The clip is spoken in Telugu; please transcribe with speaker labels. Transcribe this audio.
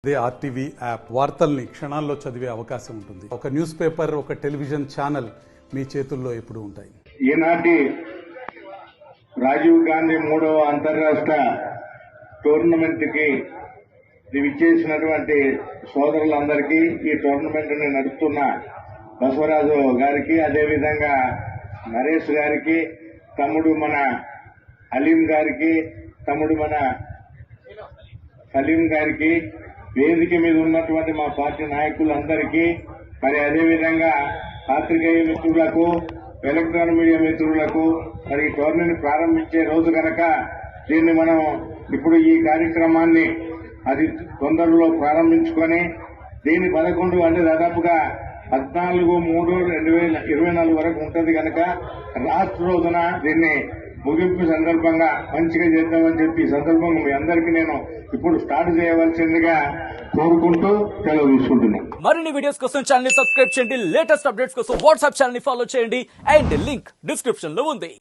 Speaker 1: అదే ఆర్టీవీ యాప్ వార్తల్ని క్షణాల్లో చదివే అవకాశం ఉంటుంది. ఒక న్యూస్ పేపర్, ఒక టెలివిజన్ ఛానల్ మీ చేతుల్లో ఎప్పుడూ ఉంటాయి.
Speaker 2: ఈనాటి రాజీవ్ గాంధీ 3వ అంతర్రాష్ట్ర టోర్నమెంట్ కి విచ్చేసినటువంటి సోదరులందరికీ, ఈ టోర్నమెంట్ ని నడుపుతున్న బసవరాజు గారికి, అదేవిధంగా నరేష్ గారికి, తమ్ముడు మన అలీం గారికి, తమ్ముడు మన సలీం గారికి, వేదిక మీద ఉన్నటువంటి మా పార్టీ నాయకులందరికీ, మరి అదేవిధంగా పాత్రికేయ మిత్రులకు, ఎలక్ట్రానిక్ మీడియా మిత్రులకు, మరి ఈ టోర్నమెంట్ ప్రారంభించే రోజు కనుక దీన్ని మనం ఇప్పుడు ఈ కార్యక్రమాన్ని అది తొందరలో ప్రారంభించుకొని దీన్ని 11 అంటే దాదాపుగా 14/3/2024 వరకు ఉంటుంది కనుక లాస్ట్ రోజున దీన్ని ముగింపు సందర్భంగా మంచిగా చేద్దామని చెప్పి సందర్భంగా మీ అందరికీ నేను ఇప్పుడు స్టార్ట్ చేయవలసిందిగా కోరుకుంటూ సెలవు తీసుకుంటున్నాను.
Speaker 3: మరిన్ని వీడియోస్ కోసం ఛానల్ ని సబ్స్క్రైబ్ చేయండి. లేటెస్ట్ అప్డేట్స్ కోసం వాట్సాప్ ఛానల్ ని ఫాలో చేయండి. అండ్ లింక్ డిస్క్రిప్షన్ లో ఉంది.